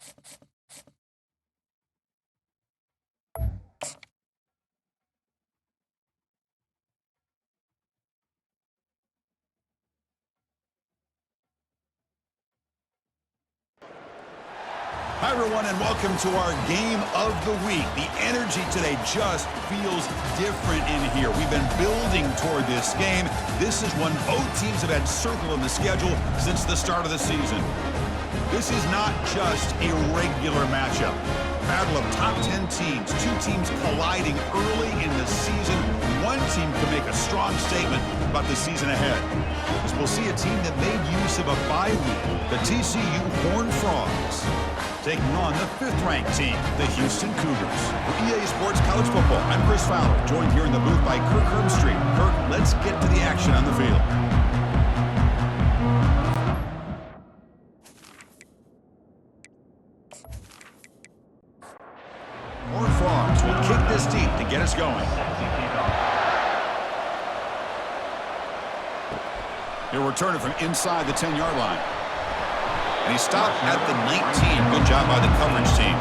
Hi, everyone, and welcome to our game of the week. The energy today just feels different in here. We've been building toward this game. This is one both teams have had circled on the schedule since the start of the season. This is not just a regular matchup. Battle of top 10 teams, two teams colliding early in the season. One team can make a strong statement about the season ahead. As we'll see a team that made use of a bye week, the TCU Horned Frogs, taking on the 5th-ranked team, the Houston Cougars. For EA Sports College Football, I'm Chris Fowler, joined here in the booth by Kirk Herbstreit. Kirk, let's get to the action on the field. Horned Frogs will kick this deep to get us going. He'll return it from inside the 10-yard line. And he stopped at the 19. Good job by the coverage team.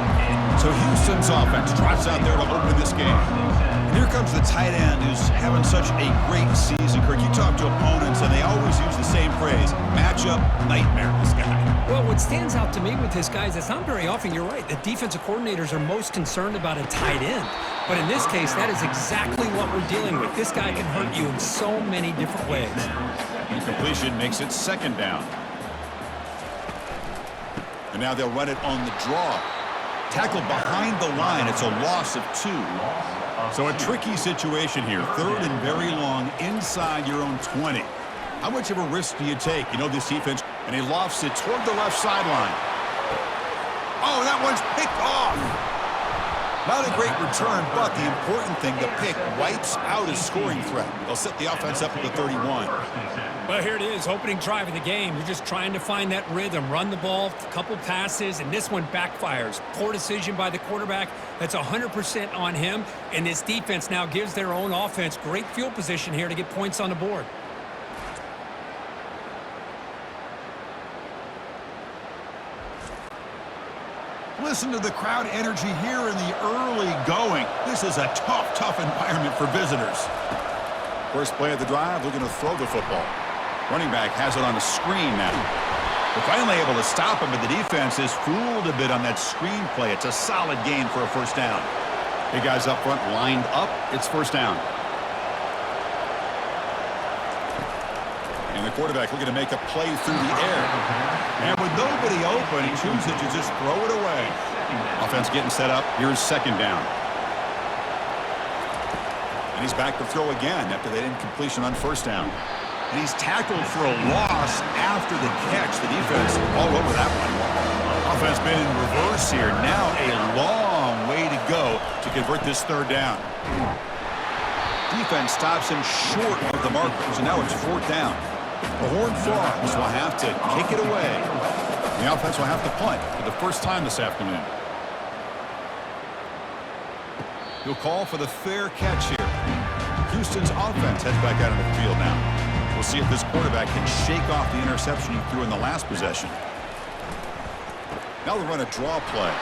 So Houston's offense trots out there to open this game. And here comes the tight end who's having such a great season. Kirk, you talk to opponents, and they always use the same phrase, matchup nightmare, this guy. Well, what stands out to me with this guy is it's not very often, you're right, the defensive coordinators are most concerned about a tight end. But in this case, that is exactly what we're dealing with. This guy can hurt you in so many different ways. Incompletion makes it 2nd down. And now they'll run it on the draw. Tackled behind the line. It's a loss of 2. So a tricky situation here. 3rd and very long inside your own 20. How much of a risk do you take? You know this defense, and he lofts it toward the left sideline. Oh, that one's picked off. Not a great return, but the important thing, the pick wipes out a scoring threat. They'll set the offense up at the 31. Well, here it is, opening drive of the game. You're just trying to find that rhythm, run the ball, a couple passes, and this one backfires. Poor decision by the quarterback. That's 100% on him, and this defense now gives their own offense great field position here to get points on the board. Listen to the crowd energy here in the early going. This is a tough environment for visitors. First play of the drive, looking to throw the football. Running back has it on a screen now. They're finally able to stop him, but the defense is fooled a bit on that screen play. It's a solid gain for a 1st down. Big guys up front lined up. It's 1st down. And the quarterback looking to make a play through the air. And with nobody open, he chooses to just throw it away. Offense getting set up. Here's 2nd down. And he's back to throw again after that incompletion on 1st down. And he's tackled for a loss after the catch. The defense all over that one. Offense been in reverse here. Now a long way to go to convert this 3rd down. Defense stops him short of the markers, and now it's 4th down. The Horned Frogs will have to kick it away. The offense will have to punt for the first time this afternoon. He'll call for the fair catch here. Houston's offense heads back out of the field now. We'll see if this quarterback can shake off the interception he threw in the last possession. Now they'll run a draw play.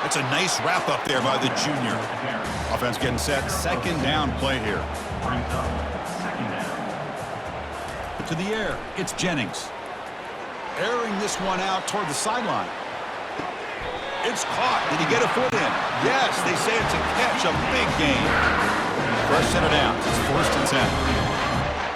That's a nice wrap up there by the junior. Offense getting set. 2nd down play here. To the air, it's Jennings. Airing this one out toward the sideline. It's caught. Did he get a foot in? Yes, they say it's a catch, a big gain. First set of downs. It's 1st and 10.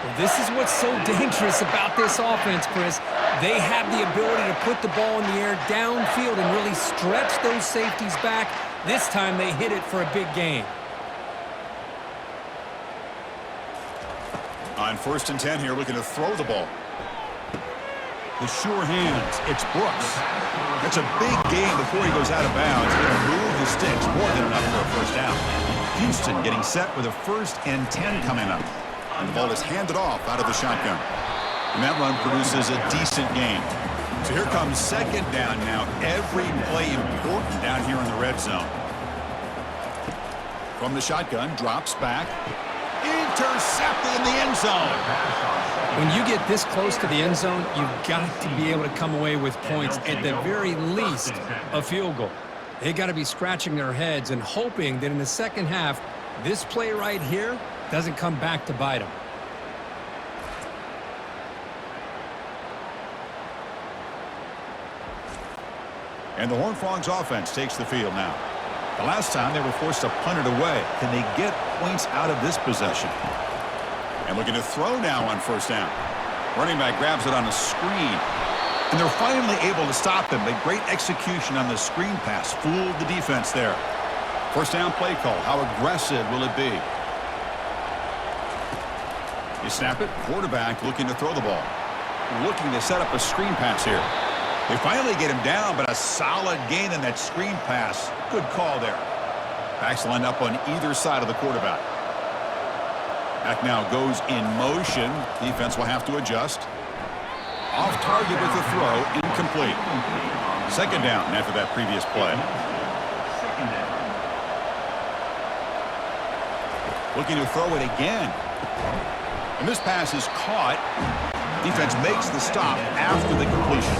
Well, this is what's so dangerous about this offense, Chris. They have the ability to put the ball in the air downfield and really stretch those safeties back. This time they hit it for a big gain. On 1st and 10 here, looking to throw the ball. The sure hands. It's Brooks. That's a big gain before he goes out of bounds. It'll move the sticks. More than enough for a 1st down. Houston getting set with a 1st and 10 coming up. And the ball is handed off out of the shotgun. And that run produces a decent gain. So here comes 2nd down now. Every play important down here in the red zone. From the shotgun, drops back. Intercepted in the end zone. When you get this close to the end zone, you've got to be able to come away with points, at the very least, a field goal. They got to be scratching their heads and hoping that in the second half, this play right here doesn't come back to bite them. And the Horned Frogs offense takes the field now. The last time they were forced to punt it away. Can they get points out of this possession? And looking to throw now on first down. Running back grabs it on a screen. And they're finally able to stop him. But great execution on the screen pass. Fooled the defense there. First down play call. How aggressive will it be? You snap it. Quarterback looking to throw the ball. Looking to set up a screen pass here. They finally get him down, but a solid gain in that screen pass. Good call there. Backs lined up on either side of the quarterback. Back now goes in motion. Defense will have to adjust. Off target with the throw. Incomplete. Second down after that previous play. Looking to throw it again. And this pass is caught. Defense makes the stop after the completion.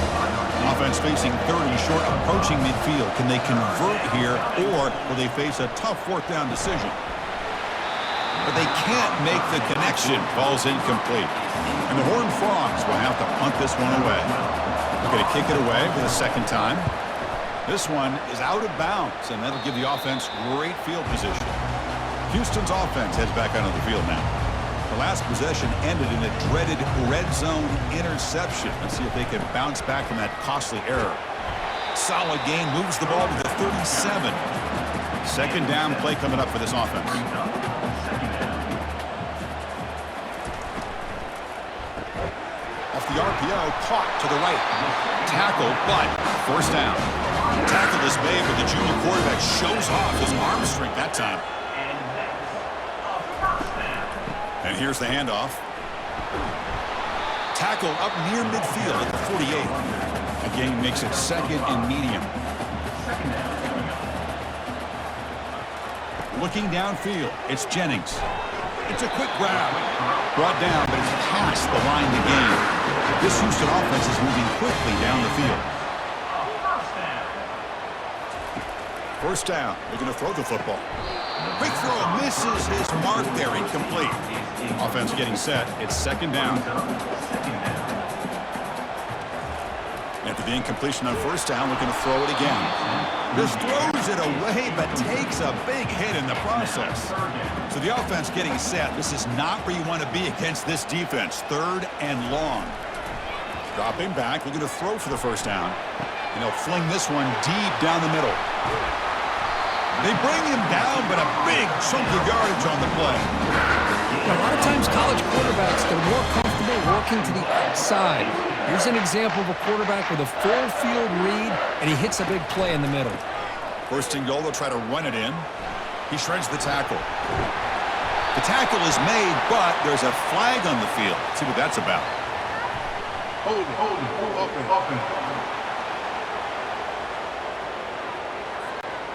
Offense facing 30 short, approaching midfield. Can they convert here, or will they face a tough fourth down decision? But they can't make the connection. Ball's incomplete. And the Horned Frogs will have to punt this one away. They're going to kick it away for the second time. This one is out of bounds, and that'll give the offense great field position. Houston's offense heads back onto the field now. The last possession ended in a dreaded red zone interception. Let's see if they can bounce back from that costly error. Solid gain, moves the ball to the 37. Second down play coming up for this offense. Off the RPO, caught to the right. Tackle, but first down. Tackle is made, but the junior quarterback shows off his arm strength that time. And here's the handoff. Tackle up near midfield at the 48. A gain makes it second and medium. Looking downfield, it's Jennings. It's a quick grab. Brought down, but it's past the line to gain. This Houston offense is moving quickly down the field. First down, looking to throw the football. Quick throw, misses his mark there, incomplete. Offense getting set, it's second down. After the incompletion on first down, looking to throw it again. This throws it away, but takes a big hit in the process. So the offense getting set. This is not where you want to be against this defense. Third and long. Dropping back, looking to throw for the first down. And he'll fling this one deep down the middle. They bring him down, but a big chunk of yardage on the play. A lot of times college quarterbacks, they're more comfortable working to the outside. Here's an example of a quarterback with a full field read, and he hits a big play in the middle. First and goal, they'll try to run it in. He shreds the tackle. The tackle is made, but there's a flag on the field. Let's see what that's about. Hold open.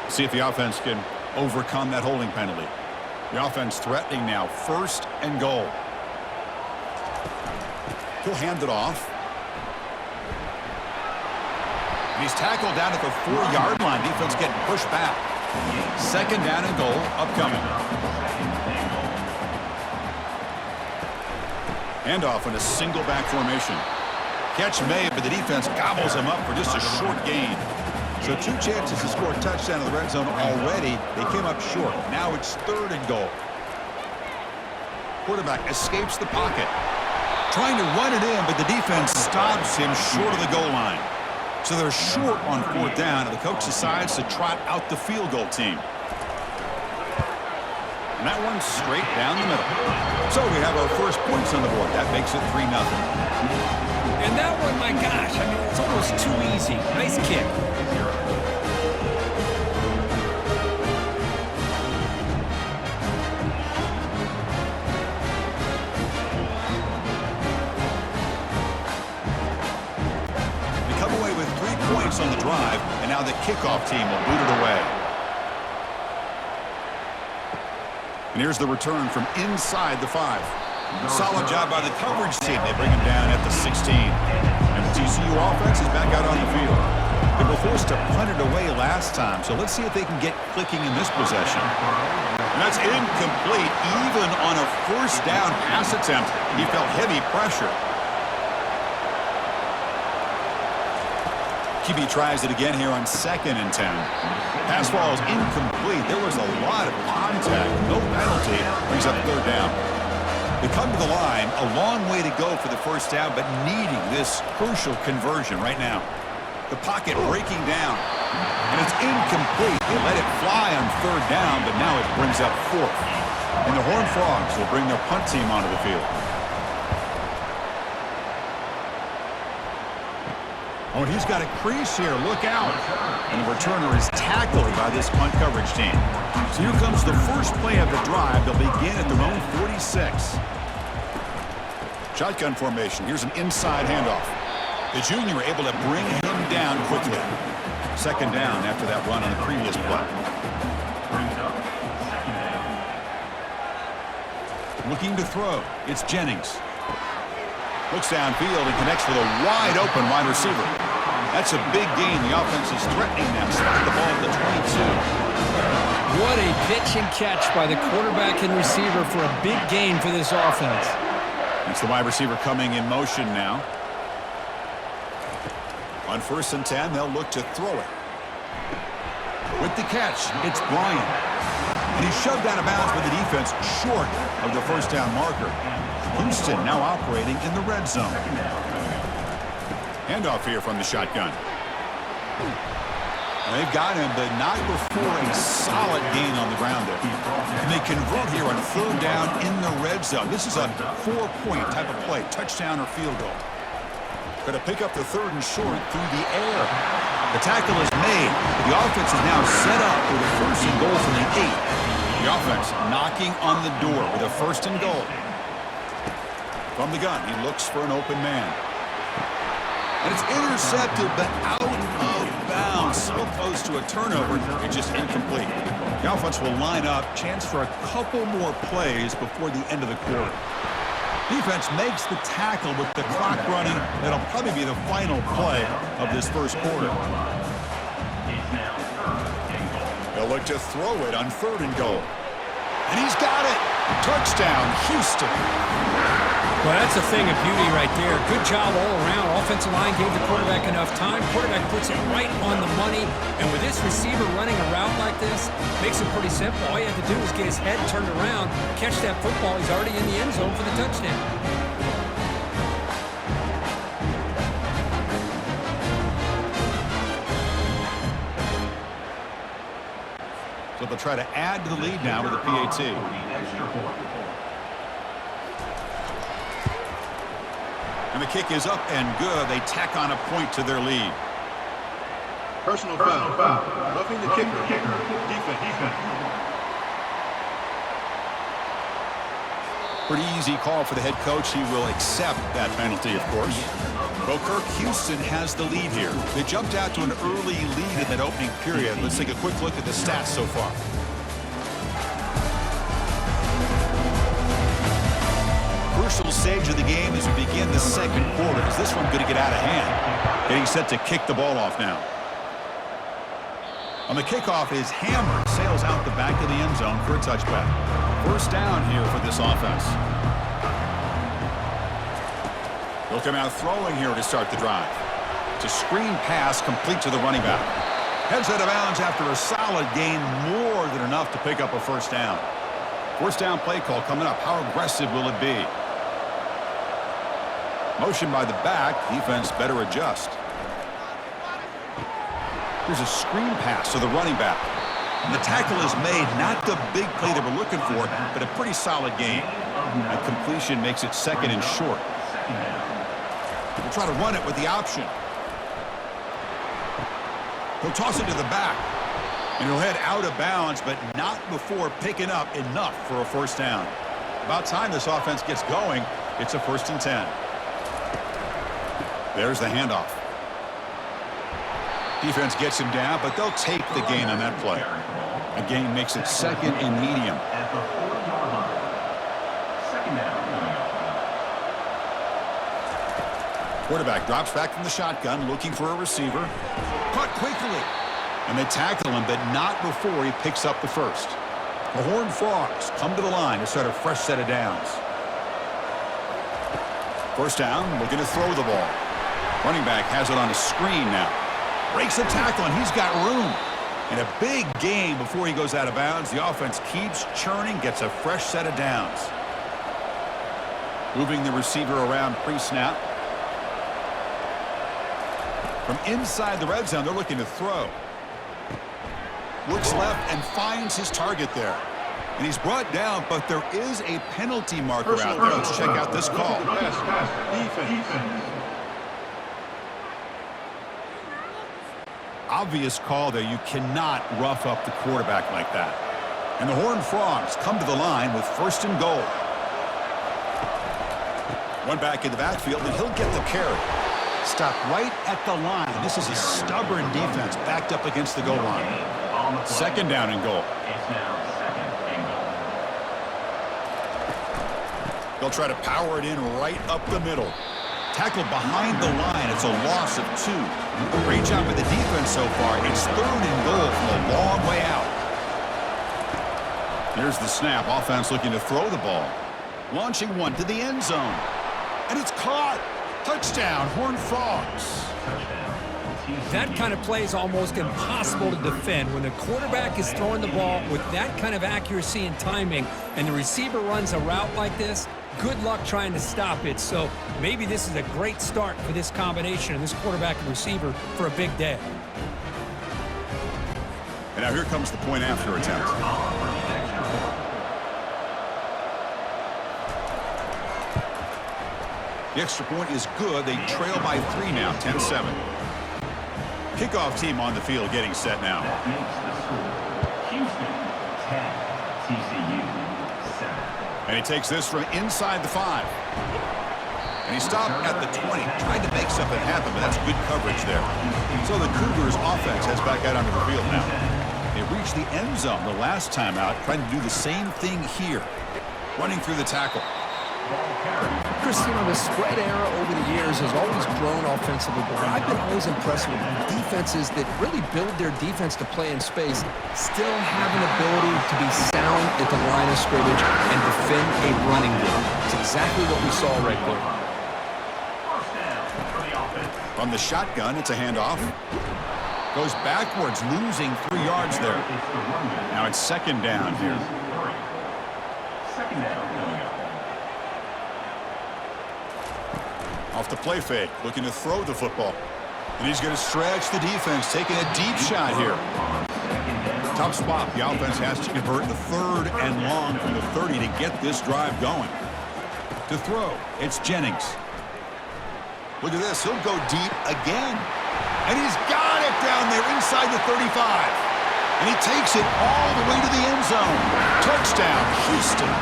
See if the offense can overcome that holding penalty. The offense threatening now, first and goal. He'll hand it off. And he's tackled down at the 4-yard line. Defense getting pushed back. Second down and goal, upcoming. Handoff in a single back formation. Catch made, but the defense gobbles him up for just a short gain. So 2 chances to score a touchdown in the red zone already. They came up short. Now it's third and goal. Quarterback escapes the pocket. Trying to run it in, but the defense stops him short of the goal line. So they're short on fourth down, and the coach decides to trot out the field goal team. And that one's straight down the middle. So we have our first points on the board. That makes it 3-0. And that one, my gosh, I mean, it's almost too easy. Nice kick. On the drive, and now the kickoff team will boot it away. And here's the return from inside the 5. Solid job by the coverage team. They bring him down at the 16. And the TCU offense is back out on the field. They were forced to punt it away last time, so let's see if they can get clicking in this possession. And that's incomplete. Even on a first down pass attempt, he felt heavy pressure. QB tries it again here on 2nd and 10. Pass ball is incomplete. There was a lot of contact. No penalty. Brings up 3rd down. They come to the line. A long way to go for the first down, but needing this crucial conversion right now. The pocket breaking down. And it's incomplete. They let it fly on 3rd down, but now it brings up 4th. And the Horned Frogs will bring their punt team onto the field. Oh, and he's got a crease here. Look out. And the returner is tackled by this punt coverage team. So here comes the first play of the drive. They'll begin at their own 46. Shotgun formation. Here's an inside handoff. The junior able to bring him down quickly. 2nd down after that run on the previous play. Looking to throw. It's Jennings. Looks downfield and connects with a wide open wide receiver. That's a big gain. The offense is threatening them. Spot the ball at the 22. What a pitch and catch by the quarterback and receiver for a big gain for this offense. It's the wide receiver coming in motion now. On 1st and 10, they'll look to throw it. With the catch, it's Bryant. And he's shoved out of bounds with the defense short of the first down marker. Houston now operating in the red zone. Handoff here from the shotgun. They've got him, but not before a solid gain on the ground there. And they convert here on 3rd down in the red zone. This is a 4-point type of play, touchdown or field goal. Going to pick up the 3rd and short through the air. The tackle is made. The offense is now set up with a 1st and goal from the 8. The offense knocking on the door with a 1st and goal. From the gun, he looks for an open man. And it's intercepted, but out of bounds. So close to a turnover, it's just incomplete. The offense will line up. Chance for a couple more plays before the end of the quarter. Defense makes the tackle with the clock running. That'll probably be the final play of this first quarter. They'll look to throw it on 3rd and goal. And he's got it. Touchdown, Houston. Well, that's a thing of beauty right there. Good job all around. Offensive line gave the quarterback enough time. Quarterback puts it right on the money. And with this receiver running a route like this, makes it pretty simple. All you have to do is get his head turned around, catch that football. He's already in the end zone for the touchdown. So they'll try to add to the lead now with a PAT. And the kick is up and good. They tack on a point to their lead. Personal foul. Roughing the kicker. Defense. Pretty easy call for the head coach. He will accept that penalty, of course. Well, Kirk, Houston has the lead here. They jumped out to an early lead in that opening period. Let's take a quick look at the stats so far. Crucial stage of the game as we begin the 2nd quarter. Is this one going to get out of hand? Getting set to kick the ball off now. On the kickoff, his hammer sails out the back of the end zone for a touchback. 1st down here for this offense. They'll come out throwing here to start the drive. It's a screen pass complete to the running back. Heads out of bounds after a solid gain, more than enough to pick up a 1st down. 1st down play call coming up. How aggressive will it be? Motion by the back. Defense better adjust. Here's a screen pass to the running back. And the tackle is made. Not the big play they were looking for, but a pretty solid gain. And completion makes it 2nd and short. We'll try to run it with the option. He'll toss it to the back. And he'll head out of bounds, but not before picking up enough for a 1st down. About time this offense gets going. It's a 1st and 10. There's the handoff. Defense gets him down, but they'll take the gain on that play. A gain makes it 2nd and medium. Quarterback drops back from the shotgun, looking for a receiver. Caught quickly. And they tackle him, but not before he picks up the first. The Horned Frogs come to the line to start a fresh set of downs. First down, looking to throw the ball. Running back has it on a screen now. Breaks the tackle, and he's got room. And a big gain before he goes out of bounds. The offense keeps churning, gets a fresh set of downs. Moving the receiver around pre-snap. From inside the red zone, they're looking to throw. Looks left and finds his target there. And he's brought down, but there is a penalty marker out there. Let's check out this call. Defense. Obvious call there. You cannot rough up the quarterback like that. And the Horned Frogs come to the line with first and goal. One back in the backfield, and he'll get the carry. Stop right at the line. This is a stubborn defense backed up against the goal line. Second down and goal. They'll try to power it in right up the middle. Tackled behind the line. It's a loss of 2. Great job by the defense so far. It's third and goal from a long way out. Here's the snap. Offense looking to throw the ball. Launching one to the end zone. And it's caught. Touchdown, Horned Frogs. That kind of play is almost impossible to defend. When the quarterback is throwing the ball with that kind of accuracy and timing, and the receiver runs a route like this, good luck trying to stop it. So maybe this is a great start for this combination of this quarterback and receiver for a big day. And now here comes the point after attempt. The extra point is good. They trail by 3 now, 10-7. Kickoff team on the field getting set now. And he takes this from inside the 5. And he stopped at the 20. Tried to make something happen, but that's good coverage there. So the Cougars offense heads back out onto the field now. They reached the end zone the last time out, trying to do the same thing here. Running through the tackle. Chris, the spread era over the years has always grown offensively, but I've been always impressed with defenses that really build their defense to play in space, still have an ability to be sound at the line of scrimmage and defend a running game. It's exactly what we saw right there. From the shotgun, it's a handoff. Goes backwards, losing 3 yards there. Now it's second down here. Off the play fake, looking to throw the football. And he's going to stretch the defense, taking a deep shot here. Tough spot. The offense has to convert the 3rd and long from the 30 to get this drive going. To throw, it's Jennings. Look at this. He'll go deep again. And he's got it down there inside the 35. And he takes it all the way to the end zone. Touchdown, Houston.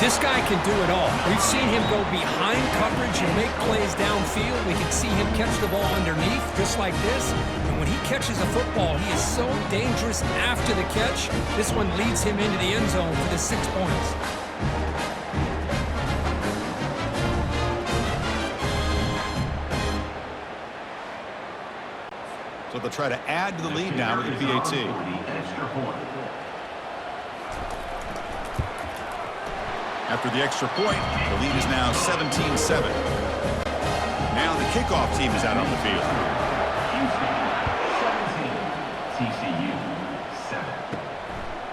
This guy can do it all. We've seen him go behind coverage and make plays downfield. We can see him catch the ball underneath just like this. And when he catches a football, he is so dangerous after the catch. This one leads him into the end zone for the 6 points. So they'll try to add to the lead now with the PAT. After the extra point, the lead is now 17-7. Now the kickoff team is out on the field.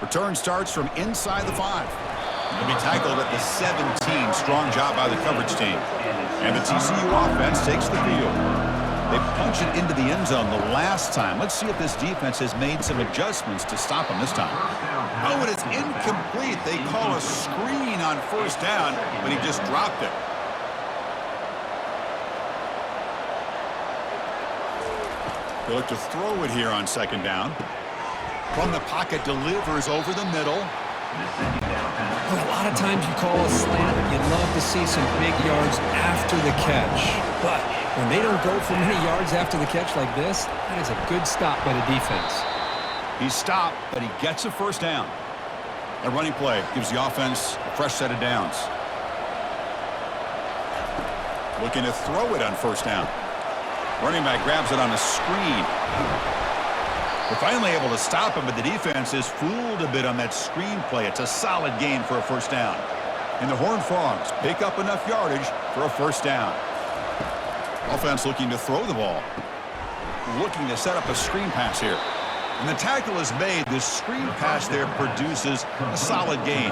Return starts from inside the 5. He'll be tackled at the 17. Strong job by the coverage team. And the TCU offense takes the field. They punch it into the end zone the last time. Let's see if this defense has made some adjustments to stop them this time. Oh, and it's incomplete. They call a screen on first down, but he just dropped it. They look to throw it here on second down. From the pocket, delivers over the middle. Well, a lot of times you call a slant, you'd love to see some big yards after the catch. But when they don't go for many yards after the catch like this, that is a good stop by the defense. He's stopped, but he gets a first down. A running play gives the offense a fresh set of downs. Looking to throw it on first down. Running back grabs it on a screen. We're finally able to stop him, but the defense is fooled a bit on that screen play. It's a solid gain for a first down. And the Horned Frogs pick up enough yardage for a first down. Offense looking to throw the ball. Looking to set up a screen pass here. And the tackle is made. This screen pass there produces a solid gain.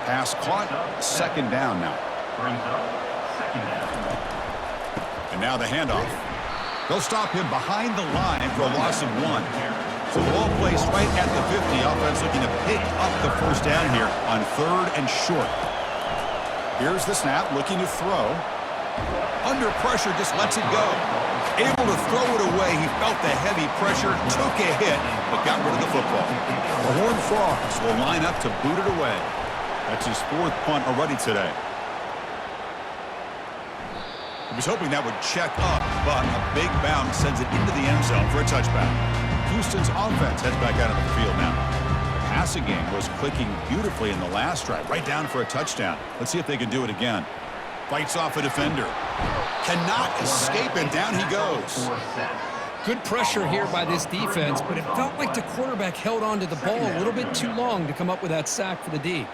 Pass caught, second down now. And now the handoff. They'll stop him behind the line for a loss of 1. So the ball placed right at the 50. Offense looking to pick up the first down here on 3rd and short. Here's the snap, looking to throw. Under pressure, just lets it go. Able to throw it away. He felt the heavy pressure, took a hit, but got rid of the football. The Horned Frogs will line up to boot it away. That's his 4th punt already today. He was hoping that would check up, but a big bounce sends it into the end zone for a touchback. Houston's offense heads back out of the field now. The passing game was clicking beautifully in the last drive, right down for a touchdown. Let's see if they can do it again. Fights off a defender. Cannot escape, and down he goes. Good pressure here by this defense, but it felt like the quarterback held on to the ball a little bit too long to come up with that sack for the D.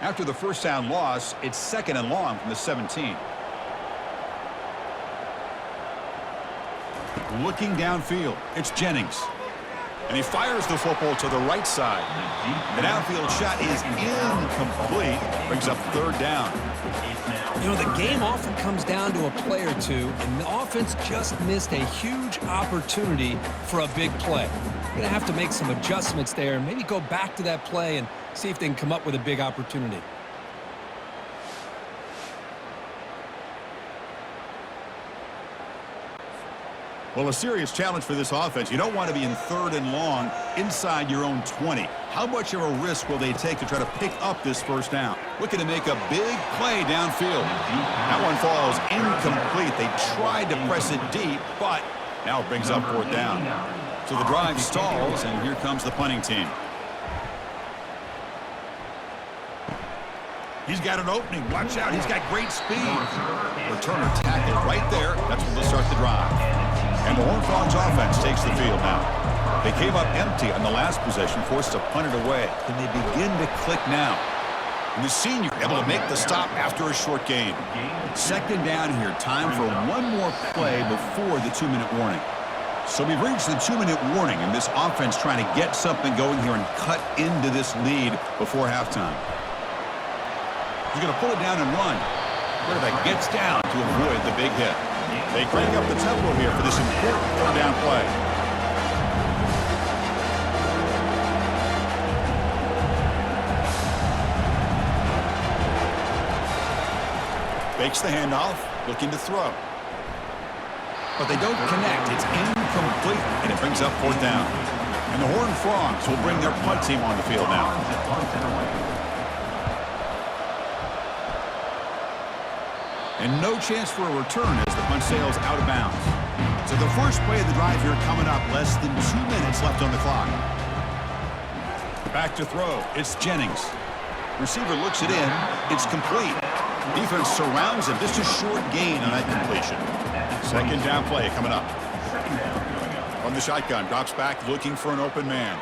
After the first down loss, it's 2nd and long from the 17. Looking downfield, it's Jennings. And he fires the football to the right side. The downfield shot is incomplete. Brings up 3rd down. You know, the game often comes down to a play or two, and the offense just missed a huge opportunity for a big play. You're going to have to make some adjustments there and maybe go back to that play and see if they can come up with a big opportunity. Well, a serious challenge for this offense. You don't want to be in 3rd and long inside your own 20. How much of a risk will they take to try to pick up this first down? Looking to make a big play downfield. That one falls incomplete. They tried to press it deep, but now it brings up 4th down. So the drive stalls, and here comes the punting team. He's got an opening. Watch out. He's got great speed. Returner tackled right there. That's when they'll start the drive. And the Horned Frogs offense takes the field now. They came up empty on the last possession, forced to punt it away. Can they begin to click now? And the senior able to make the stop after a short gain. 2nd down here. Time for one more play before the 2-minute warning. So we've reached the 2-minute warning, and this offense trying to get something going here and cut into this lead before halftime. He's going to pull it down and run. Quarterback gets down to avoid the big hit. They crank up the tempo here for this important 3rd down play. Fakes the handoff, looking to throw. But they don't connect. It's incomplete, and it brings up 4th down. And the Horned Frogs will bring their punt team on the field now. And no chance for a return as the punt sails out of bounds. So the first play of the drive here coming up, less than 2 minutes left on the clock. Back to throw, it's Jennings. Receiver looks it in, it's complete. Defense surrounds him, just a short gain on that completion. 2nd down play coming up. From the shotgun, drops back looking for an open man.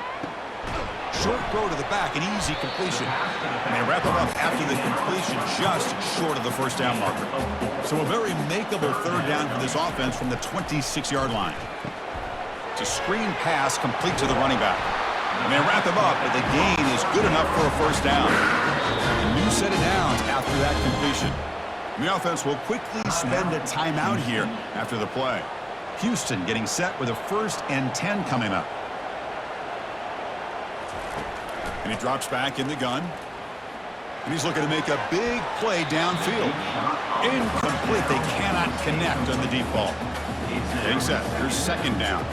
Short throw to the back, an easy completion. And they wrap him up after the completion just short of the first down marker. So a very makeable 3rd down for this offense from the 26-yard line. It's a screen pass complete to the running back. And they wrap him up, but the gain is good enough for a first down. A new set of downs after that completion. And the offense will quickly spend a timeout here after the play. Houston getting set with a 1st and 10 coming up. And he drops back in the gun. And he's looking to make a big play downfield. Incomplete. They cannot connect on the deep ball. Getting set. Here's 2nd down.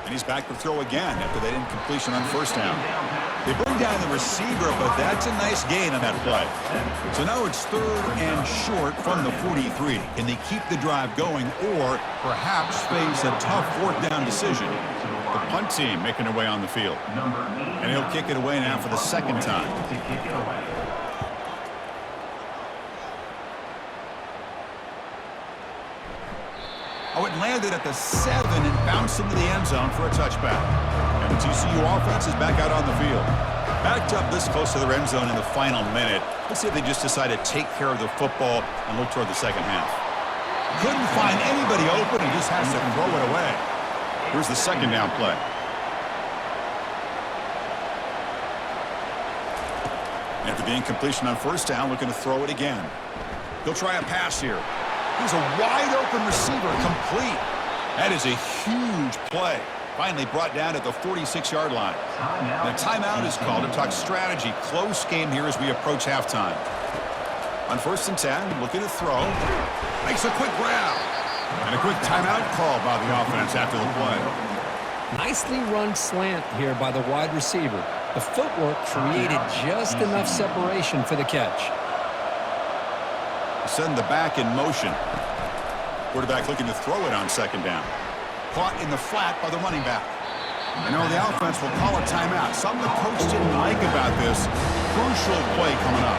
And he's back to throw again after that incompletion on first down. They bring down the receiver, but that's a nice gain on that play. So now it's 3rd and short from the 43. Can they keep the drive going or perhaps face a tough 4th down decision? The punt team making their way on the field. And he'll kick it away now for the 2nd time. Oh, it landed at the 7 and bounced into the end zone for a touchback. And the TCU offense is back out on the field. Backed up this close to the end zone in the final minute. Let's see if they just decide to take care of the football and look toward the second half. Couldn't find anybody open. He just has to throw it away. Here's the 2nd down play. After the incompletion on first down, looking to throw it again. He'll try a pass here. Here's a wide-open receiver, complete. That is a huge play. Finally brought down at the 46-yard line. And a timeout is called to talk strategy. Close game here as we approach halftime. On 1st and 10, looking to throw. Makes a quick grab. And a quick timeout call by the offense after the play. Nicely run slant here by the wide receiver. The footwork created just enough separation for the catch. Send the back in motion. Quarterback looking to throw it on 2nd down. Caught in the flat by the running back. I know the offense will call a timeout. Something the coach didn't like about this. Crucial play coming up.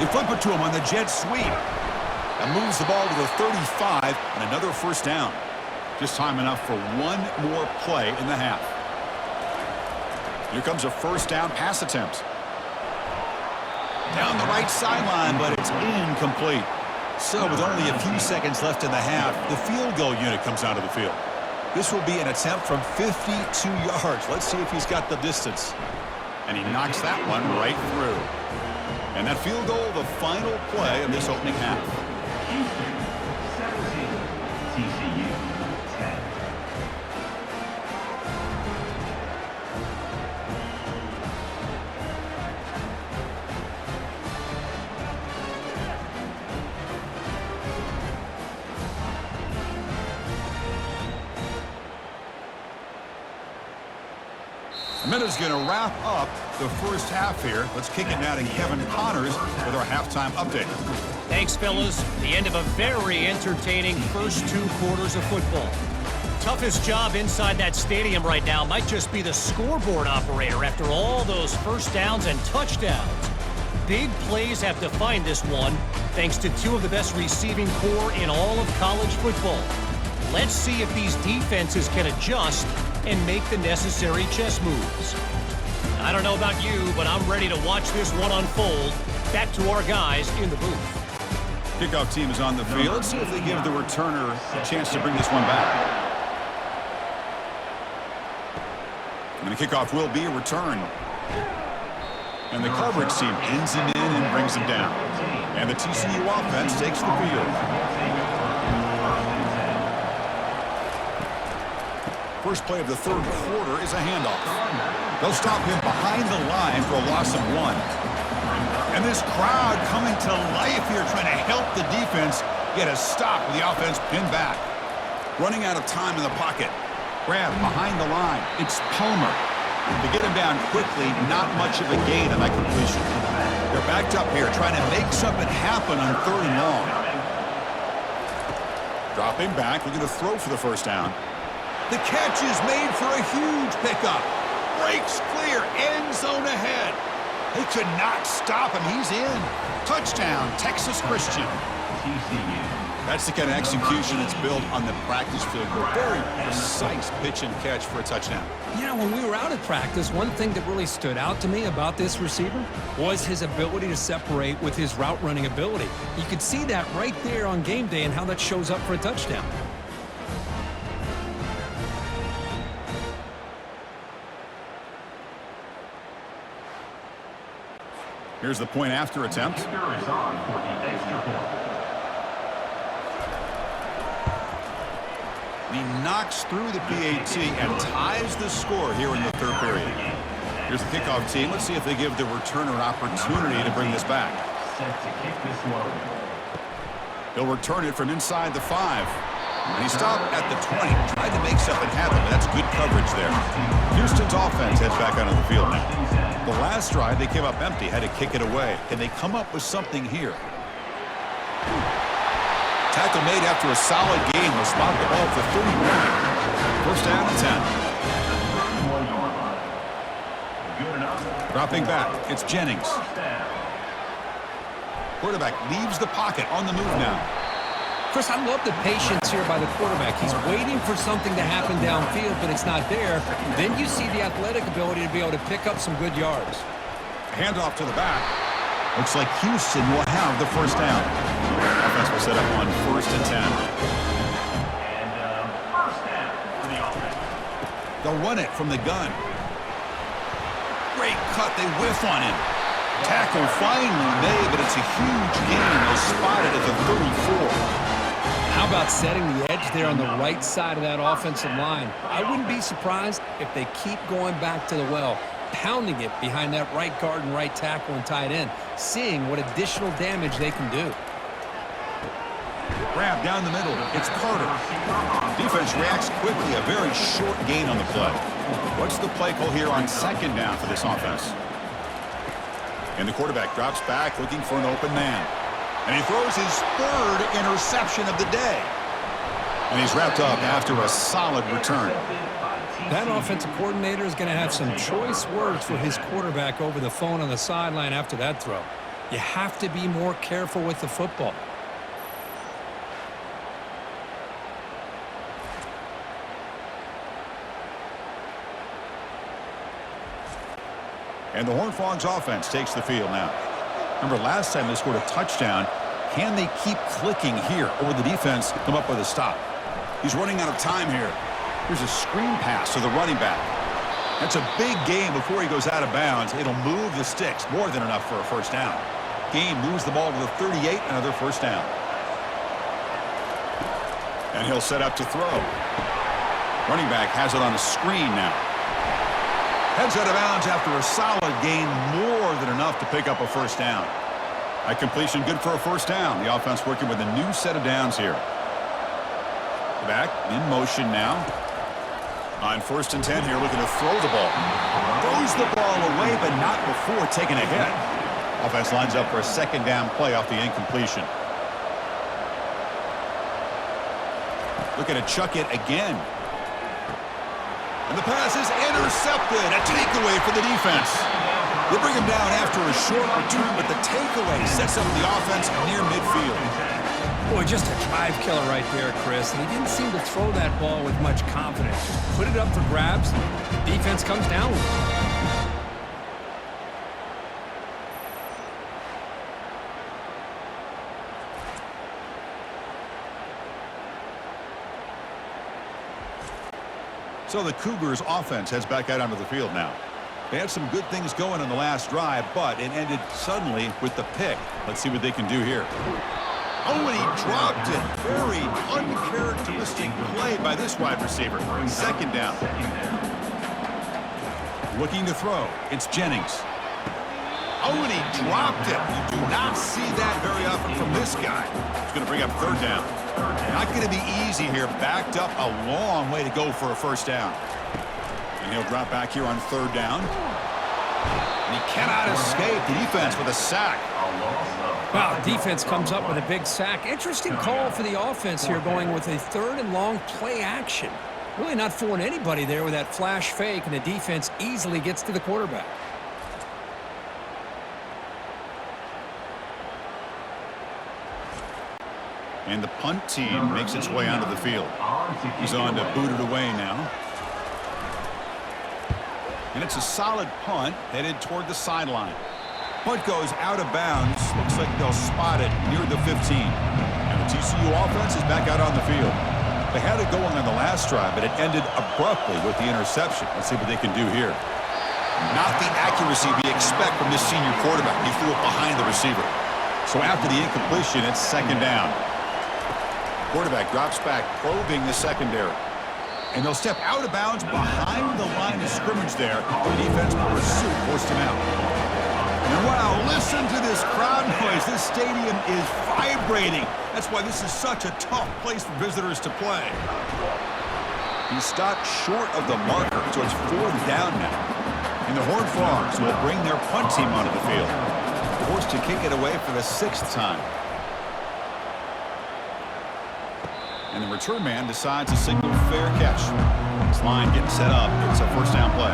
They flip it to him on the jet sweep. That moves the ball to the 35 and another 1st down. Just time enough for one more play in the half. Here comes a 1st down pass attempt. Down the right sideline, but it's incomplete. So with only a few seconds left in the half, the field goal unit comes out of the field. This will be an attempt from 52 yards. Let's see if he's got the distance. And he knocks that one right through. And that field goal, the final play of this opening half. TCU 10. A minute's going to wrap up the first half here. Let's kick it now to Kevin Connors with our halftime update. Thanks, fellas. The end of a very entertaining first 2 quarters of football. Toughest job inside that stadium right now might just be the scoreboard operator after all those 1st downs and touchdowns. Big plays have defined this one, thanks to 2 of the best receiving corps in all of college football. Let's see if these defenses can adjust and make the necessary chess moves. I don't know about you, but I'm ready to watch this one unfold. Back to our guys in the booth. Kickoff team is on the field. Let's see if they give the returner a chance to bring this one back. And the kickoff will be a return. And the coverage team pins him in and brings him down. And the TCU offense takes the field. First play of the 3rd quarter is a handoff. They'll stop him behind the line for a loss of 1. And this crowd coming to life here trying to help the defense get a stop with the offense pinned back. Running out of time in the pocket. Grab behind the line. It's Palmer. To get him down quickly, not much of a gain on that completion. They're backed up here trying to make something happen on 3rd and long. Dropping back, looking to throw for the 1st down. The catch is made for a huge pickup. Breaks clear, end zone ahead. They could not stop him. He's in. Touchdown, Texas Christian. TCU. That's the kind of execution that's built on the practice field. Very precise pitch and catch for a touchdown. You know, when we were out at practice, one thing that really stood out to me about this receiver was his ability to separate with his route running ability. You could see that right there on game day and how that shows up for a touchdown. Here's the point after attempt. Kicker is on for the extra point. He knocks through the PAT and ties the score here in the 3rd period. Here's the kickoff team. Let's see if they give the returner an opportunity to bring this back. Set to kick this one. He'll return it from inside the 5. And he stopped at the 20, tried to make something happen, but that's good coverage there. Houston's offense heads back onto the field now. The last drive, they came up empty, had to kick it away. Can they come up with something here? Tackle made after a solid game. Will spot the ball for 31. First down and 10. Dropping back, it's Jennings. Quarterback leaves the pocket on the move now. Chris, I love the patience here by the quarterback. He's waiting for something to happen downfield, but it's not there. Then you see the athletic ability to be able to pick up some good yards. Handoff to the back. Looks like Houston will have the first down. Offense will set up on 1st and 10. And first down for the offense. They'll run it from the gun. Great cut. They whiff on him. Tackle finally made, but it's a huge gain. They'll spot it at the 34. How about setting the edge there on the right side of that offensive line? I wouldn't be surprised if they keep going back to the well, pounding it behind that right guard and right tackle and tight end, seeing what additional damage they can do. Grab down the middle. It's Carter. Defense reacts quickly. A very short gain on the play. What's the play call here on 2nd down for this offense? And the quarterback drops back looking for an open man. And he throws his 3rd interception of the day. And he's wrapped up after a solid return. That offensive coordinator is going to have some choice words for his quarterback over the phone on the sideline after that throw. You have to be more careful with the football. And the Horned Frogs offense takes the field now. Remember, last time they scored a touchdown. Can they keep clicking here, or will the defense come up with a stop? He's running out of time here. Here's a screen pass to the running back. That's a big gain before he goes out of bounds. It'll move the sticks, more than enough for a first down. Gain moves the ball to the 38, another first down. And he'll set up to throw. Running back has it on a screen now. Heads out of bounds after a solid gain, more than enough to pick up a first down. That completion good for a first down. The offense working with a new set of downs here. Back in motion now. On 1st and 10 here, looking to throw the ball. Throws the ball away, but not before taking a hit. Offense lines up for a 2nd down play off the incompletion. Looking to chuck it again. And the pass is intercepted. A takeaway for the defense. They bring him down after a short return, but the takeaway sets up the offense near midfield. Boy, just a drive killer right there, Chris. And he didn't seem to throw that ball with much confidence. Just put it up for grabs. The defense comes down with it. So the Cougars offense heads back out onto the field now. They had some good things going on the last drive, but it ended suddenly with the pick. Let's see what they can do here. Oh, and he dropped it. Very uncharacteristic play by this wide receiver. 2nd down. Looking to throw. It's Jennings. Oh, and he dropped it. You do not see that very often from this guy. He's going to bring up 3rd down. Not going to be easy here. Backed up a long way to go for a first down. And he'll drop back here on 3rd down. And he cannot escape. The defense with a sack. Wow, defense comes up with a big sack. Interesting call for the offense here, going with a 3rd and long play action. Really not fooling anybody there with that flash fake, and the defense easily gets to the quarterback. And the punt team makes its way onto the field. He's on to boot it away now. And it's a solid punt headed toward the sideline. Punt goes out of bounds. Looks like they'll spot it near the 15. And the TCU offense is back out on the field. They had it going on the last drive, but it ended abruptly with the interception. Let's see what they can do here. Not the accuracy we expect from this senior quarterback. He threw it behind the receiver. So after the incompletion, it's 2nd down. Quarterback drops back, probing the secondary. And they'll step out of bounds behind the line of scrimmage there. The defense will pursue, forced him out. And wow, listen to this crowd noise. This stadium is vibrating. That's why this is such a tough place for visitors to play. He stopped short of the marker, so it's 4th down now. And the Horned Frogs will bring their punt team onto the field. Forced to kick it away for the 6th time. And the return man decides to signal fair catch. This line getting set up. It's a 1st down play.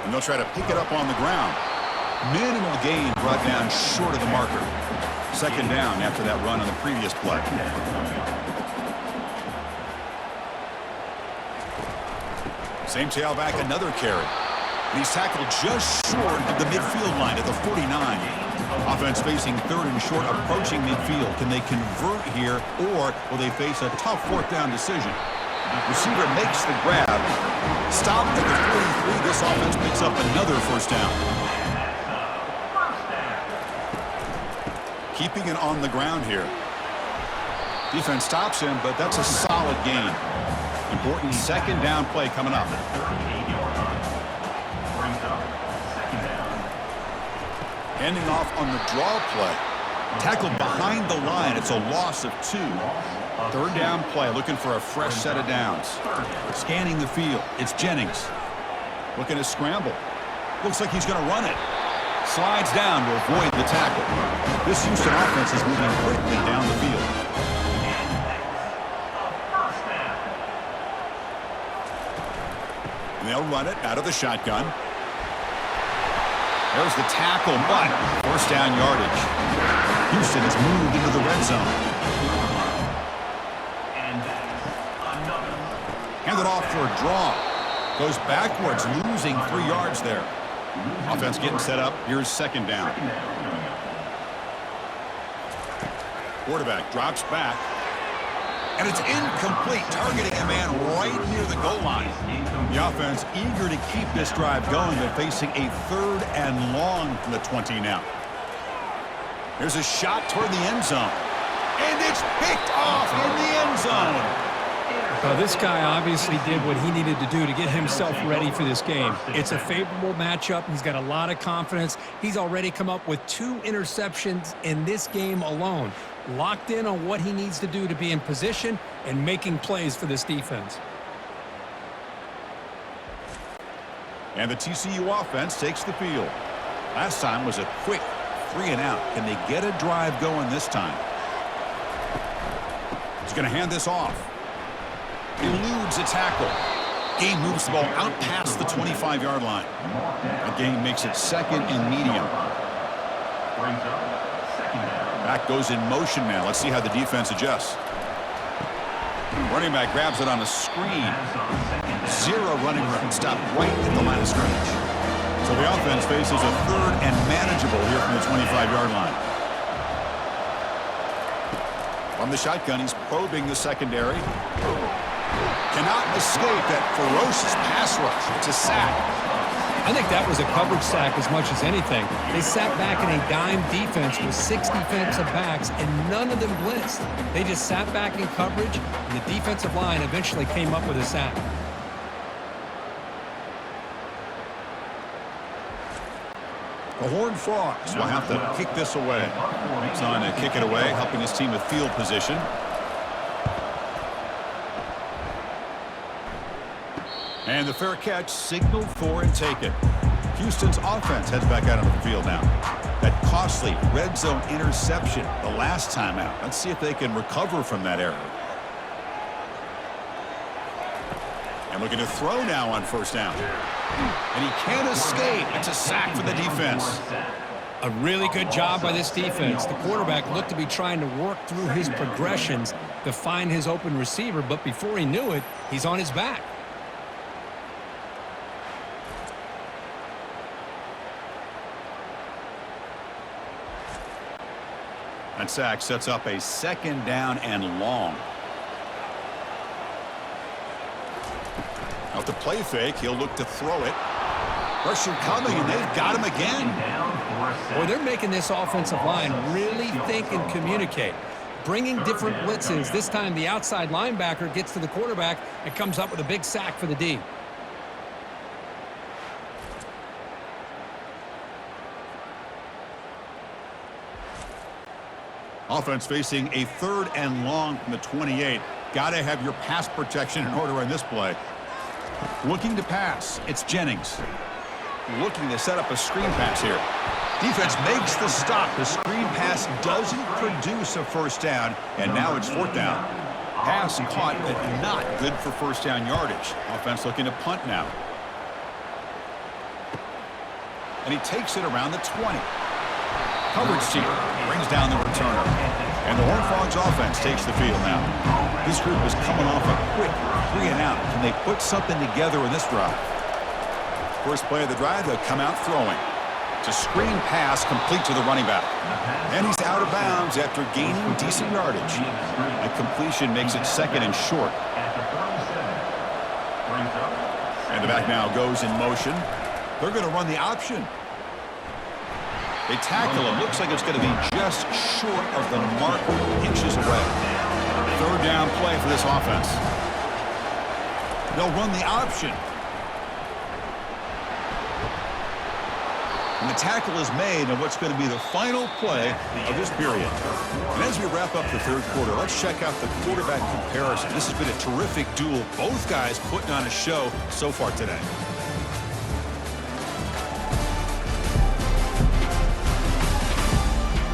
And they'll try to pick it up on the ground. Minimal gain brought down short of the marker. 2nd down after that run on the previous play. Same tailback, another carry. And he's tackled just short of the midfield line at the 49. Offense facing 3rd and short, approaching midfield. Can they convert here, or will they face a tough 4th down decision? Receiver makes the grab. Stopped at the 43. This offense picks up another 1st down. Keeping it on the ground here. Defense stops him, but that's a solid gain. Important 2nd down play coming up. Handing off on the draw play. Tackled behind the line. It's a loss of 2. 3rd down play, looking for a fresh set of downs. Scanning the field. It's Jennings. Looking to scramble. Looks like he's going to run it. Slides down to avoid the tackle. This Houston offense is moving quickly down the field. And they'll run it out of the shotgun. There's the tackle, but 1st down yardage. Houston has moved into the red zone. Handed off for a draw. Goes backwards, losing 3 yards there. Offense getting set up. Here's 2nd down. Quarterback drops back. And it's incomplete, targeting a man right near the goal line. The offense eager to keep this drive going, but facing a 3rd and long from the 20 now. There's a shot toward the end zone. And it's picked off in the end zone. This guy obviously did what he needed to do to get himself ready for this game. It's a favorable matchup. He's got a lot of confidence. He's already come up with 2 interceptions in this game alone. Locked in on what he needs to do to be in position and making plays for this defense. And the TCU offense takes the field. Last time was a quick 3 and out. Can they get a drive going this time? He's going to hand this off. Eludes a tackle. Game moves the ball out past the 25-yard line. The game makes it 2nd and medium. Back goes in motion now. Let's see how the defense adjusts. Running back grabs it on a screen. 0 running room. Stopped right at the line of scrimmage. So the offense faces a 3rd and manageable here from the 25-yard line. From the shotgun, he's probing the secondary. Cannot escape that ferocious pass rush. It's a sack. I think that was a coverage sack as much as anything. They sat back in a dime defense with 6 defensive backs, and none of them blitzed. They just sat back in coverage, and the defensive line eventually came up with a sack. The Horned Frogs will have to kick this away. He's on to kick it away, helping his team with field position. And the fair catch signaled for and taken. Houston's offense heads back out on the field now. That costly red zone interception the last time out. Let's see if they can recover from that error. And looking to throw now on 1st down. And he can't escape. It's a sack for the defense. A really good job by this defense. The quarterback looked to be trying to work through his progressions to find his open receiver, but before he knew it, he's on his back. That sack sets up a 2nd down and long. Off the play fake, he'll look to throw it. Pressure coming, and they've got him again. Boy, they're making this offensive line really think and communicate. Bringing different blitzes. This time the outside linebacker gets to the quarterback and comes up with a big sack for the D. Offense facing a 3rd and long from the 28. Got to have your pass protection in order on this play. Looking to pass. It's Jennings. Looking to set up a screen pass here. Defense makes the stop. The screen pass doesn't produce a first down, and now it's 4th down. Pass caught, but not good for first down yardage. Offense looking to punt now. And he takes it around the 20. Coverage team brings down the returner. And the Horned Frogs offense takes the field now. This group is coming off a quick 3 and out. Can they put something together in this drive? First play of the drive, they'll come out throwing. It's a screen pass complete to the running back. And he's out of bounds after gaining decent yardage. A completion makes it 2nd and short. And the back now goes in motion. They're going to run the option. They tackle him. Looks like it's going to be just short of the mark, inches away. 3rd down play for this offense. They'll run the option. And the tackle is made on what's going to be the final play of this period. And as we wrap up the 3rd quarter, let's check out the quarterback comparison. This has been a terrific duel. Both guys putting on a show so far today.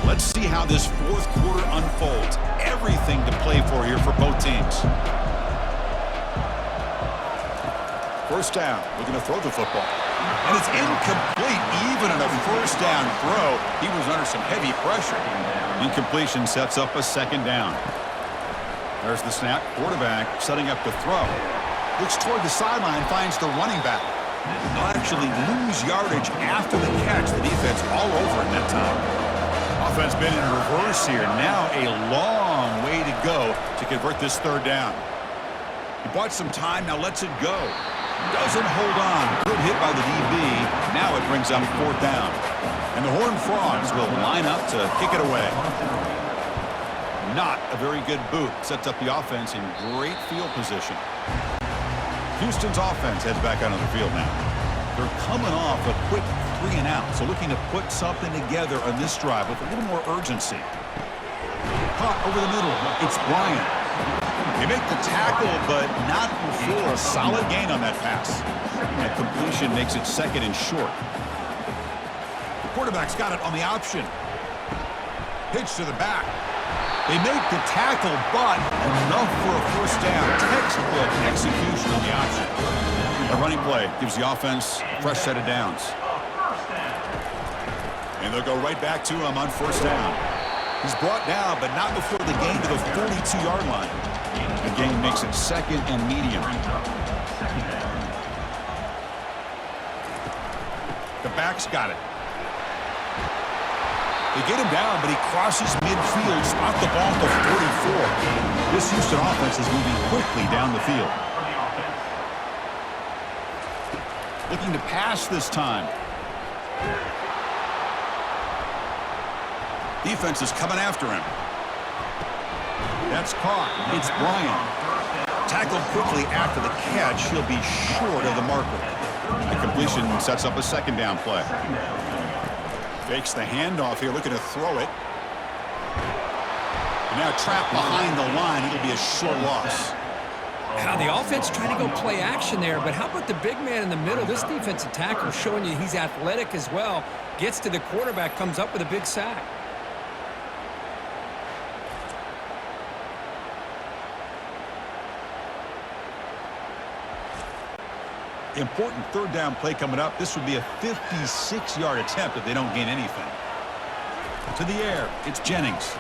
Let's see how this 4th quarter unfolds. Everything to play for here for both teams. First down, looking to throw the football. And it's incomplete, even on a first down throw. He was under some heavy pressure. Incompletion sets up a 2nd down. There's the snap. Quarterback setting up the throw. Looks toward the sideline, finds the running back. They'll actually lose yardage after the catch. The defense all over in that time. Offense been in reverse here. Now a long way to go to convert this 3rd down. He bought some time, now lets it go. Doesn't hold on. Good hit by the DB. Now it brings up 4th down. And the Horned Frogs will line up to kick it away. Not a very good boot. Sets up the offense in great field position. Houston's offense heads back out on the field now. They're coming off a quick 3 and out, so looking to put something together on this drive with a little more urgency. Caught over the middle. It's Bryant. They make the tackle, but not before a solid gain on that pass. That completion makes it 2nd and short. The quarterback's got it on the option. Pitch to the back. They make the tackle, but enough for a first down. Textbook execution on the option. A running play gives the offense a fresh set of downs. And they'll go right back to him on first down. He's brought down, but not before the gain to the 42-yard line. The gain makes it 2nd and medium. The back's got it. They get him down, but he crosses midfield, spot the ball to 44. This Houston offense is moving quickly down the field. Looking to pass this time. Defense is coming after him. That's caught. It's Bryant. Tackled quickly after the catch. He'll be short of the marker. The completion sets up a 2nd down play. Fakes the handoff here, looking to throw it. And now trapped behind the line. It'll be a short loss. Now the offense trying to go play action there, but how about the big man in the middle? This defensive tackle showing you he's athletic as well. Gets to the quarterback, comes up with a big sack. Important 3rd down play coming up. This would be a 56-yard attempt if they don't gain anything. To the air, it's Jennings.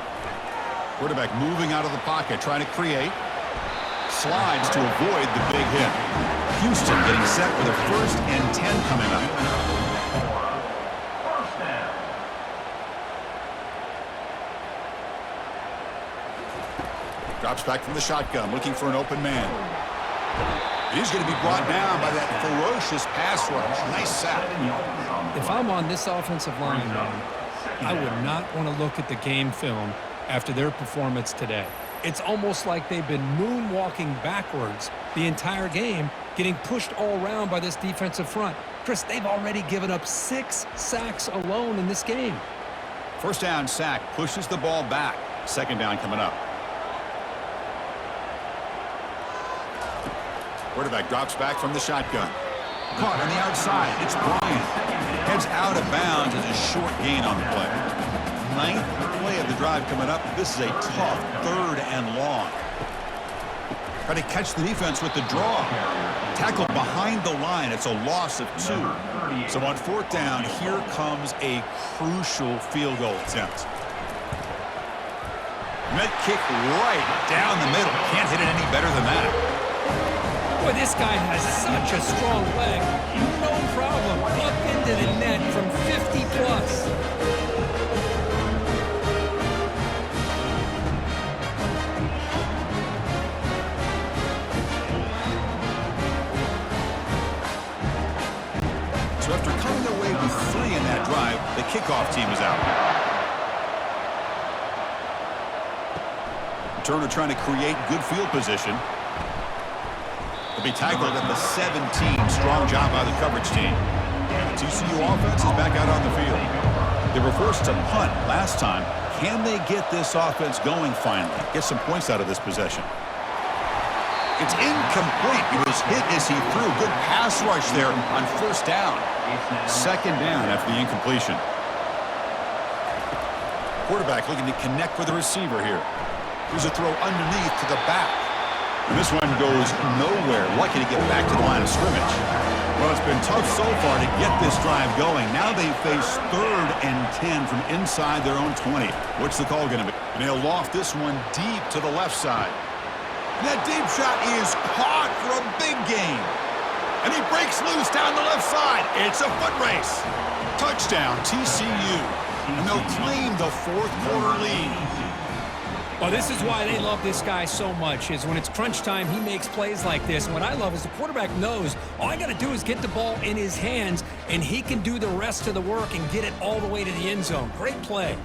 Quarterback moving out of the pocket, trying to create. Slides to avoid the big hit. Houston getting set with a 1st and 10 coming up. Drops back from the shotgun, looking for an open man. He's going to be brought down by that ferocious pass rush. Nice sack. If I'm on this offensive line, I would not want to look at the game film after their performance today. It's almost like they've been moonwalking backwards the entire game, getting pushed all around by this defensive front. Chris, they've already given up 6 sacks alone in this game. First down sack pushes the ball back. Second down coming up. Quarterback drops back from the shotgun. Caught on the outside. It's Bryant. Heads out of bounds as a short gain on the play. Ninth play of the drive coming up. This is a tough 3rd and long. Try to catch the defense with the draw. Tackled behind the line. It's a loss of 2. So on 4th down, here comes a crucial field goal attempt. Net kick right down the middle. Can't hit it any better than that. Boy, this guy has such a strong leg. No problem. Up into the net from 50 plus. So after coming away with 3 in that drive, the kickoff team is out. Turner trying to create good field position. Will be tackled at the 17. Strong job by the coverage team. TCU offense is back out on the field. They were forced to punt last time. Can they get this offense going finally? Get some points out of this possession. It's incomplete. He was hit as he threw. Good pass rush there on 1st down. 2nd down after the incompletion. Quarterback looking to connect with the receiver here. Here's a throw underneath to the back. And this one goes nowhere. Lucky to get back to the line of scrimmage. Well, it's been tough so far to get this drive going. Now they face 3rd and 10 from inside their own 20. What's the call going to be? And they'll loft this one deep to the left side. And that deep shot is caught for a big gain. And he breaks loose down the left side. It's a foot race. Touchdown, TCU. And they'll claim the 4th quarter lead. Well, this is why they love this guy so much, is when it's crunch time, he makes plays like this. And what I love is the quarterback knows all I got to do is get the ball in his hands, and he can do the rest of the work and get it all the way to the end zone. Great play.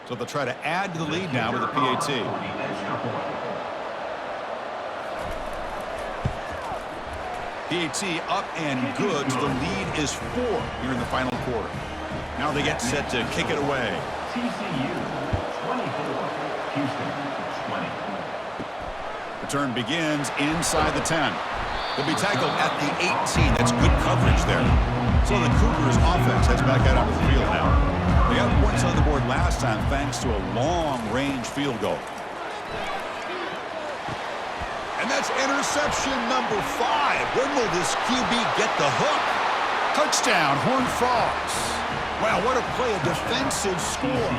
So they'll try to add to the lead now with a PAT. PAT up and good. So the lead is 4 here in the final quarter. Now they get set to kick it away. TCU 24, Houston 20. Return begins inside the 10. They'll be tackled at the 18. That's good coverage there. So the Cougars offense heads back out onto the field now. They got points on the board last time thanks to a long-range field goal. And that's interception number 5. When will this QB get the hook? Touchdown, Horned Frogs. Wow, what a play, a defensive score.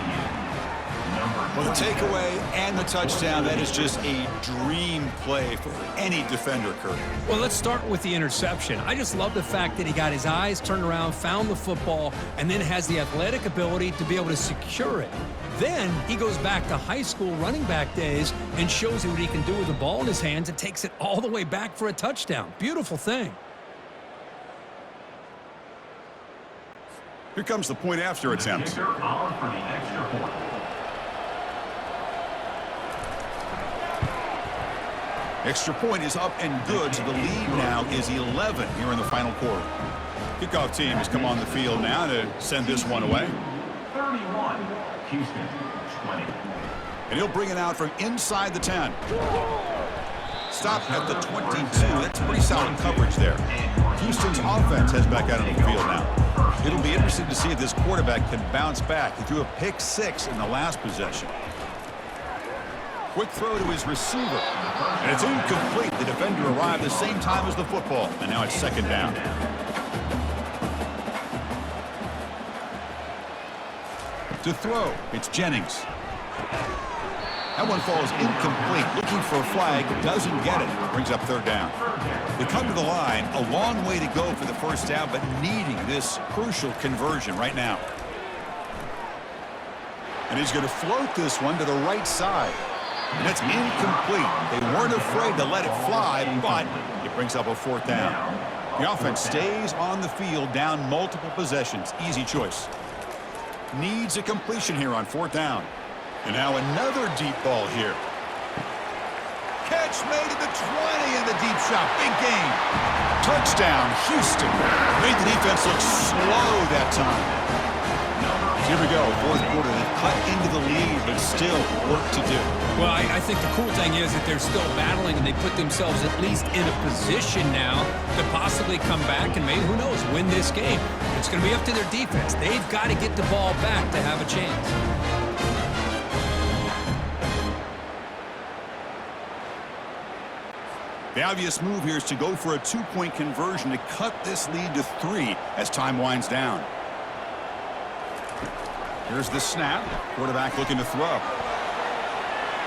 Well, the takeaway and the touchdown, that is just a dream play for any defender, Kirk. Well, let's start with the interception. I just love the fact that he got his eyes turned around, found the football, and then has the athletic ability to be able to secure it. Then he goes back to high school running back days and shows you what he can do with the ball in his hands and takes it all the way back for a touchdown. Beautiful thing. Here comes the point after attempt. Kicker on for the extra point. Extra point is up and good, so the lead now is 11 here in the final quarter. Kickoff team has come on the field now to send this one away. 31, Houston 20. And he'll bring it out from inside the 10. Stop at the 22. That's pretty solid coverage there. Houston's offense heads back out on the field now. It'll be interesting to see if this quarterback can bounce back. He threw a pick 6 in the last possession. Quick throw to his receiver. And it's incomplete. The defender arrived the same time as the football. And now it's 2nd down. To throw, it's Jennings. That one falls incomplete. Looking for a flag, doesn't get it. Brings up 3rd down. They come to the line, a long way to go for the 1st down, but needing this crucial conversion right now. And he's going to float this one to the right side. And it's incomplete. They weren't afraid to let it fly, but it brings up a 4th down. The offense stays on the field, down multiple possessions. Easy choice. Needs a completion here on 4th down. And now another deep ball here. Catch catch made at the 20 and the deep shot. Big gain. Touchdown, Houston. Made the defense look slow that time. Here we go, fourth quarter. They've cut into the lead, but still work to do. Well, I think the cool thing is that they're still battling, and they put themselves at least in a position now to possibly come back and maybe, who knows, win this game. It's going to be up to their defense. They've got to get the ball back to have a chance. The obvious move here is to go for a two-point conversion to cut this lead to 3 as time winds down. Here's the snap. Quarterback looking to throw.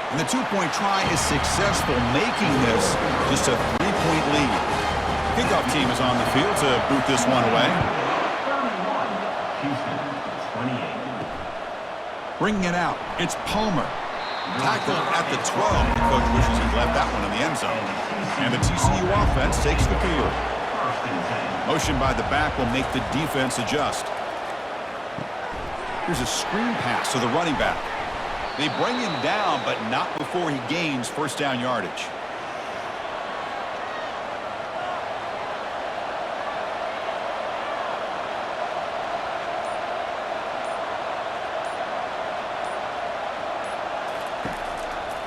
And the two-point try is successful, making this just a 3-point lead. Kickoff team is on the field to boot this one away. 31, Houston, 28. Bringing it out, it's Palmer. Tackled at the 12. The coach wishes he left that one in the end zone. And the TCU offense takes the field. Motion by the back will make the defense adjust. Here's a screen pass to the running back. They bring him down, but not before he gains first down yardage.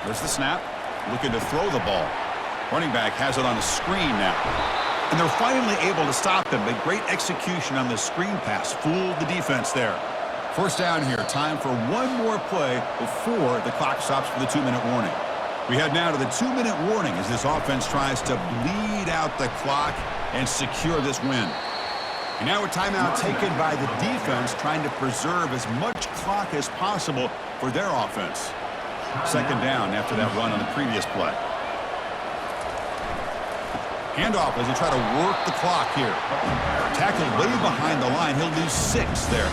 There's the snap. Looking to throw the ball. Running back has it on a screen now. And they're finally able to stop him. But great execution on the screen pass. Fooled the defense there. First down here. Time for one more play before the clock stops for the 2-minute warning. We head now to the 2-minute warning as this offense tries to bleed out the clock and secure this win. And now a timeout taken by the defense, trying to preserve as much clock as possible for their offense. Second down after that run on the previous play. Handoff as they try to work the clock here. Tackled way behind the line. He'll lose 6 there.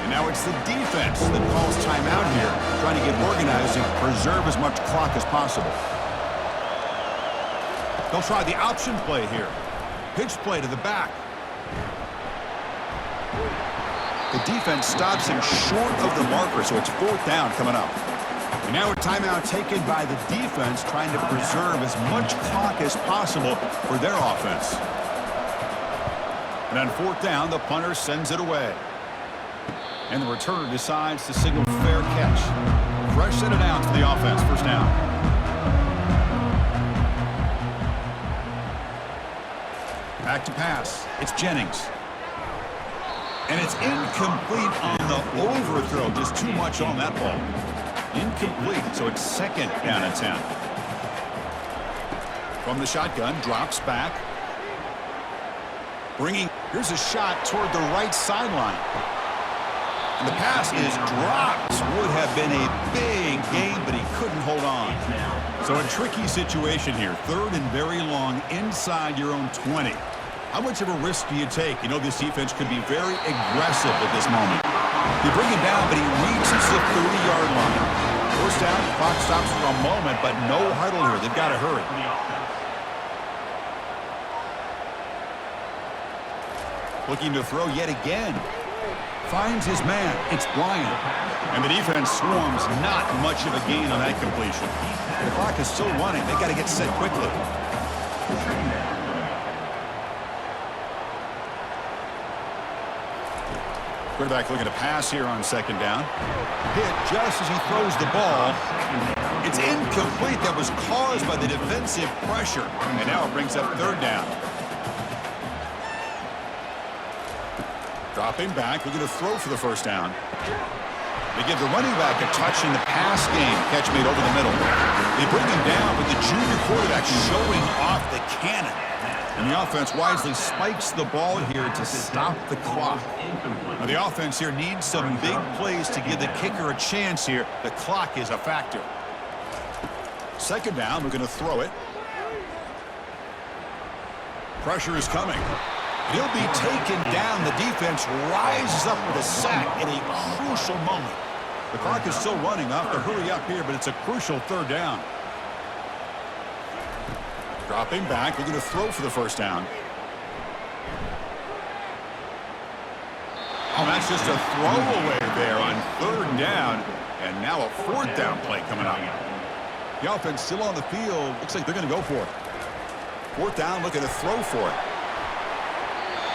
And now it's the defense that calls timeout here, trying to get organized and preserve as much clock as possible. They'll try the option play here. Pitch play to the back. The defense stops him short of the marker, so it's fourth down coming up. And now a timeout taken by the defense, trying to preserve as much clock as possible for their offense. And on fourth down, the punter sends it away. And the returner decides to signal fair catch. Fresh set of downs for the offense, first down. Back to pass. It's Jennings. And it's incomplete on the overthrow. Just too much on that ball. Incomplete, so it's second down and 10. From the shotgun, drops back. Here's a shot toward the right sideline. And the pass is dropped. Would have been a big gain, but he couldn't hold on. So a tricky situation here. Third and very long inside your own 20. How much of a risk do you take? You know this defense could be very aggressive at this moment. They bring him down, but he reaches the 30-yard line. First down, clock stops for a moment, but no huddle here. They've got to hurry. Looking to throw yet again. Finds his man. It's Bryant. And the defense swarms. Not much of a gain on that completion. The clock is still running. They've got to get set quickly. Quarterback looking to pass here on second down. Hit just as he throws the ball. It's incomplete. That was caused by the defensive pressure. And now it brings up third down. Dropping back, looking to throw for the first down. They give the running back a touch in the pass game. Catch made over the middle. They bring him down, but the junior quarterback showing off the cannon. And the offense wisely spikes the ball here to stop the clock. Now the offense here needs some big plays to give the kicker a chance here. The clock is a factor. Second down, we're going to throw it. Pressure is coming. He'll be taken down. The defense rises up with a sack in a crucial moment. The clock is still running. I'll have to hurry up here, but it's a crucial third down. Dropping back, looking to throw for the first down. Oh, that's just a throwaway there on third down. And now a fourth down play coming up. The offense still on the field. Looks like they're going to go for it. Fourth down, looking to throw for it.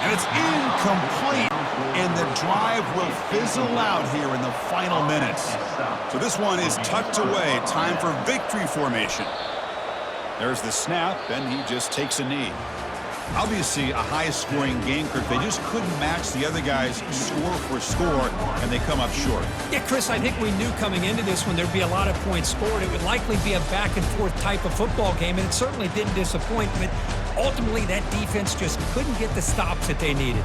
And it's incomplete. And the drive will fizzle out here in the final minutes. So this one is tucked away. Time for victory formation. There's the snap, and he just takes a knee. Obviously, a high-scoring game, Kirk. They just couldn't match the other guys score for score, and they come up short. Yeah, Chris, I think we knew coming into this one there'd be a lot of points scored. It would likely be a back-and-forth type of football game, and it certainly didn't disappoint. But ultimately, that defense just couldn't get the stops that they needed.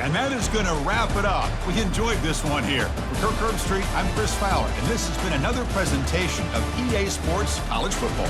And that is going to wrap it up. We enjoyed this one here. For Kirk Herbstreit, I'm Chris Fowler, and this has been another presentation of EA Sports College Football.